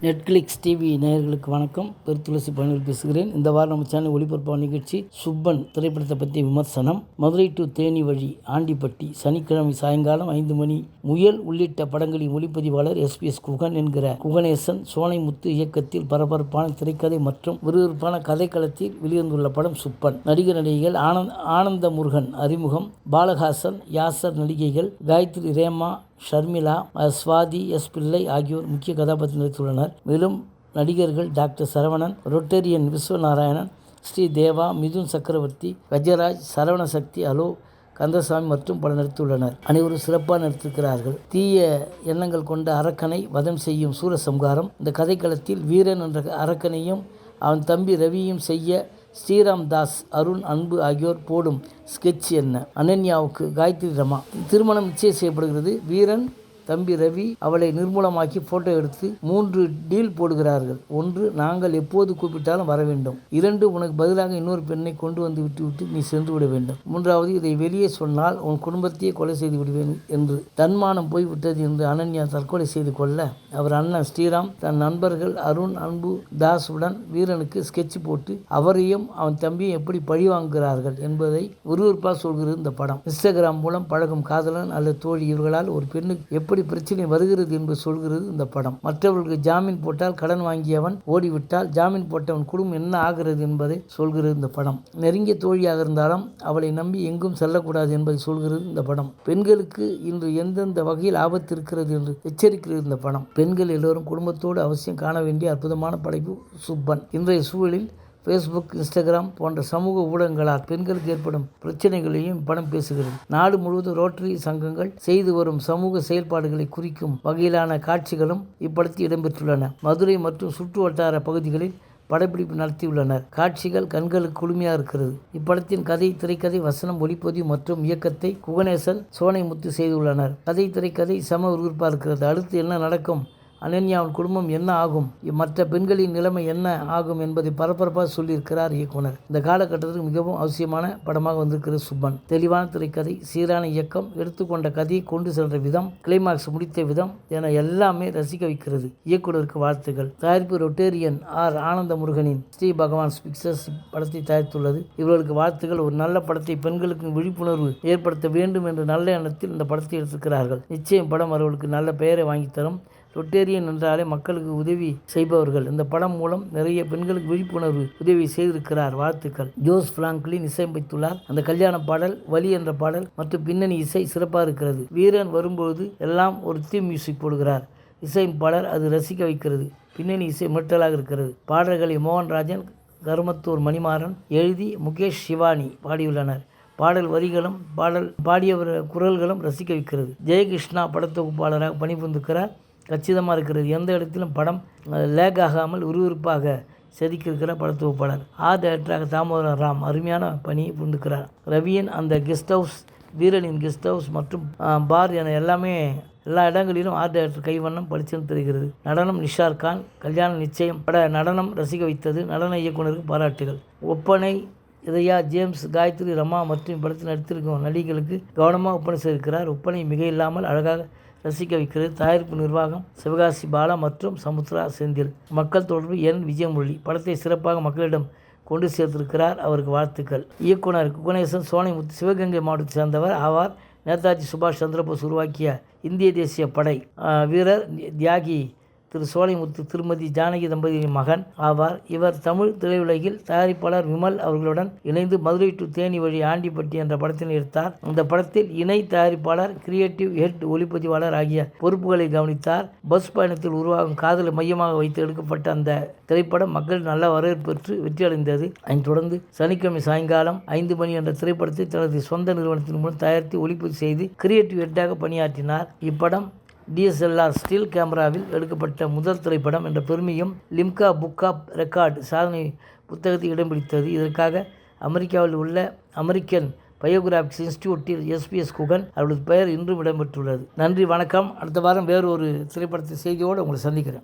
Netflix TV நேயர்களுக்கு வணக்கம். பெருத்துளசி பயணிகள் பேசுகிறேன். இந்த வாரம் நம்ம சேனல் ஒளிபரப்பான நிகழ்ச்சி சுப்பன் திரைப்படத்தை பற்றிய விமர்சனம். மதுரை டு தேனி வழி ஆண்டிப்பட்டி சனிக்கிழமை சாயங்காலம் 5 மணி. முயல் உள்ளிட்ட படங்களின் ஒளிப்பதிவாளர் SPS குகன் என்கிற குகணேசன் சோனைமுத்து இயக்கத்தில் பரபரப்பான திரைக்கதை மற்றும் விறுவிறுப்பான கதைக்களத்தில் வெளிவந்துள்ள படம் சுப்பன். நடிகர் நடிகைகள் ஆனந்த முருகன் அறிமுகம். பாலஹாசன், யாசர். நடிகைகள் காயத்ரி, ரேமா, ஷர்மிளா, ஸ்வாதி எஸ். பிள்ளை ஆகியோர் முக்கிய கதாபாத்திரம் நடித்துள்ளனர். மேலும் நடிகர்கள் டாக்டர் சரவணன், ரொட்டேரியன் விஸ்வநாராயணன், ஸ்ரீ தேவா, மிதுன் சக்கரவர்த்தி, கஜராஜ், சரவணசக்தி, அலோ, கந்தசாமி மற்றும் பலர் நடித்துள்ளனர். அனைவரும் சிறப்பாக நடித்திருக்கிறார்கள். தீய எண்ணங்கள் கொண்ட அரக்கனை வதம் செய்யும் சூரசம்ஹாரம். இந்த கதைக்களத்தில் வீரன் என்ற அரக்கனையும் அவன் தம்பி ரவியும் செய்ய ஸ்ரீராம் தாஸ், அருண், அன்பு ஆகியோர் போடும் ஸ்கெட்ச் என்ன? அனன்யாவுக்கு காயத்ரி, ரமா திருமணம் நிச்சயம் செய்யப்படுகிறது. வீரன் தம்பி ரவி அவளை நிர்மூலமாக்கி போட்டோ எடுத்து 3 டீல் போடுகிறார்கள். 1, நாங்கள் எப்போது கூப்பிட்டாலும் வர வேண்டும். 2, உனக்கு பதிலாக இன்னொரு பெண்ணை கொண்டு வந்து விட்டு நீ சென்று விட வேண்டும். 3வது, இதை வெளியே சொன்னால் உன் குடும்பத்தையே கொலை செய்து விடுவேன் என்று. தன்மானம் போய்விட்டது என்று அனன்யா தற்கொலை செய்து கொள்ள அவர் அண்ணன் ஸ்ரீராம் தன் நண்பர்கள் அருண், அன்பு, தாஸ் உடன் வீரனுக்கு ஸ்கெட்ச் போட்டு அவரையும் அவன் தம்பியும் எப்படி பழி வாங்குகிறார்கள் என்பதை விறுவிறுப்பாக சொல்கிறது இந்த படம். இன்ஸ்டாகிராம் மூலம் பழகும் காதலன் அல்லது தோழி இவர்களால் ஒரு பெண்ணுக்கு எப்படி பிரச்சனை வருகிறது என்று சொல்கிறது இந்த படம். மற்றவர்களுக்கு ஜாமீன் போட்டால் கடன் வாங்கியவன் ஓடிவிட்டால் ஜாமீன் போட்டவன் குடும்பம் என்ன ஆகிறது என்பதை சொல்கிறது இந்த படம். நெருங்கிய தோழியாக இருந்தாலும் அவளை நம்பி எங்கும் செல்லக்கூடாது என்பதை சொல்கிறது இந்த படம். பெண்களுக்கு இன்று எந்தெந்த வகையில் ஆபத்து இருக்கிறது என்று எச்சரிக்கிறது இந்த படம். பெண்கள் எல்லோரும் குடும்பத்தோடு அவசியம் காண வேண்டிய அற்புதமான படைப்பு சுப்பன். இன்றைய சூழலில் ஃபேஸ்புக், இன்ஸ்டாகிராம் போன்ற சமூக ஊடகங்களால் பெண்களுக்கு ஏற்படும் பிரச்சனைகளையும் படம் பேசுகிறது. நாடு முழுவதும் ரோட்டரி சங்கங்கள் செய்து வரும் சமூக செயல்பாடுகளை குறிக்கும் வகையிலான காட்சிகளும் இப்படத்தில் இடம்பெற்றுள்ளன. மதுரை மற்றும் சுற்று வட்டார பகுதிகளில் படப்பிடிப்பு நடத்தியுள்ளனர். காட்சிகள் கண்களுக்கு குளுமையாக இருக்கிறது. இப்படத்தின் கதை, திரைக்கதை, வசனம், ஒளிப்பதிவு மற்றும் இயக்கத்தை குகணேசன், சோனைமுத்து செய்துள்ளனர். கதை, திரைக்கதை செம விறுவிறுப்பாக இருக்கிறது. அடுத்து என்ன நடக்கும், அனன்யாவின் குடும்பம் என்ன ஆகும், மற்ற பெண்களின் நிலைமை என்ன ஆகும் என்பதை பரபரப்பாக சொல்லியிருக்கிறார் இயக்குனர். இந்த காலகட்டத்திற்கு மிகவும் அவசியமான படமாக வந்திருக்கிறது சுப்பன். தெளிவான திரைக்கதை, சீரான இயக்கம், எடுத்துக்கொண்ட கதையை கொண்டு சென்ற விதம், கிளைமாக்ஸ் முடித்த விதம் என எல்லாமே ரசிக்க வைக்கிறது. இயக்குனருக்கு வாழ்த்துக்கள். தயாரிப்பு ரொட்டேரியன் ஆனந்த முருகனின் ஸ்ரீ பகவான் பிக்சர்ஸ் படத்தை தயாரித்துள்ளது. இவர்களுக்கு வாழ்த்துக்கள். ஒரு நல்ல படத்தை பெண்களுக்கு விழிப்புணர்வு ஏற்படுத்த வேண்டும் என்ற நல்ல எண்ணத்தில் இந்த படத்தை எடுத்திருக்கிறார்கள். நிச்சயம் படம் அவர்களுக்கு நல்ல பெயரை வாங்கித்தரும். ரொட்டேரியன் என்றாலே மக்களுக்கு உதவி செய்பவர்கள். இந்த படம் மூலம் நிறைய பெண்களுக்கு விழிப்புணர்வு உதவி செய்திருக்கிறார். வாழ்த்துக்கள். ஜோஸ் பிராங்க்லின் இசையமைத்துள்ளார். அந்த கல்யாண பாடல், வலி என்ற பாடல் மற்றும் பின்னணி இசை சிறப்பாக இருக்கிறது. வீரன் வரும்போது எல்லாம் ஒரு தீம் மியூசிக் போடுகிறார் இசையமைப்பாளர். அது ரசிக்க வைக்கிறது. பின்னணி இசை மிரட்டலாக இருக்கிறது. பாடல்களை மோகன்ராஜன், கருமத்தூர் மணிமாறன் எழுதி முகேஷ் சிவானி பாடியுள்ளனர். பாடல் வரிகளும் பாடியவர் குரல்களும் ரசிக்க வைக்கிறது. ஜெயகிருஷ்ணா படத்தொகுப்பாளராக பணிபுரிந்திருக்கிறார். கச்சிதமாக இருக்கிறது. எந்த இடத்திலும் படம் லேக் ஆகாமல் விறுவிறுப்பாக செதுக்கியிருக்கிற படத்தொகுப்பாளர். டைரக்டராக தாமோதரன் ராம் அருமையான பணி புரிந்திருக்கிறார். ரவியின் அந்த கெஸ்ட் ஹவுஸ், வீரனின் கெஸ்ட் ஹவுஸ் மற்றும் பார் என எல்லா இடங்களிலும் டைரக்டர் கைவண்ணம் பளிச்சென்று தெரிகிறது. நடனம் நிஷார் கான். கல்யாணம் நிச்சயம் பட நடனம் ரசிக்க வைத்தது. நடன இயக்குனருக்கு பாராட்டுகள். ஒப்பனை இதயா, ஜேம்ஸ், காயத்ரி, ரமா மற்றும் இப்படத்தில் நடித்திருக்கும் நடிகைகளுக்கு கவனமாக ஒப்பனை செய்திருக்கிறார். ஒப்பனை மிக இல்லாமல் அழகாக ரசிக்க வைக்கிறது. தயாரிப்பு நிர்வாகம் சிவகாசி பாலா மற்றும் சமுத்ரா செந்தில். மக்கள் தொடர்பு விஜயமொழி. படத்தை சிறப்பாக மக்களிடம் கொண்டு சேர்த்திருக்கிறார். அவருக்கு வாழ்த்துக்கள். இயக்குனர் குகணேசன் சோனைமுத்து சிவகங்கை மாவட்டத்தை சேர்ந்தவர் ஆவார். நேதாஜி சுபாஷ் சந்திரபோஸ் உருவாக்கிய இந்திய தேசிய படை வீரர் தியாகி திரு சோனைமுத்து திருமதி ஜானகி தம்பதியின் மகன் ஆவார். இவர் தமிழ் திரையுலகில் தயாரிப்பாளர் விமல் அவர்களுடன் இணைந்து மதுரை டு தேனி வழி ஆண்டிப்பட்டி என்ற படத்தினை எடுத்தார். இந்த படத்தில் இணை தயாரிப்பாளர், கிரியேட்டிவ் ஹெட், ஒளிப்பதிவாளர் ஆகிய பொறுப்புகளை கவனித்தார். பஸ் பயணத்தில் உருவாகும் காதலை மையமாக வைத்து எடுக்கப்பட்ட அந்த திரைப்படம் மக்கள் நல்ல வரவேற்பு பெற்று வெற்றியடைந்தது. அதைத் தொடர்ந்து சனிக்கிழமை சாயங்காலம் 5 மணி என்ற திரைப்படத்தை தனது சொந்த நிறுவனத்தின் மூலம் தயாரித்து ஒளிப்பதிவு செய்து கிரியேட்டிவ் ஹெட்டாக பணியாற்றினார். இப்படம் DSLR ஸ்டில் கேமராவில் எடுக்கப்பட்ட முதல் திரைப்படம் என்ற பெருமையும் லிம்கா புக் ஆப் ரெக்கார்ட் சாதனை புத்தகத்தில் இடம் பிடித்தது. இதற்காக அமெரிக்காவில் உள்ள அமெரிக்கன் பயோகிராபிக்ஸ் இன்ஸ்டிடியூட்டில் SPS குகன் அவரது பெயர் இன்றும் இடம்பெற்றுள்ளது. நன்றி, வணக்கம். அடுத்த வாரம் வேறு ஒரு திரைப்படத்தை செய்தியோடு உங்களை சந்திக்கிறேன்.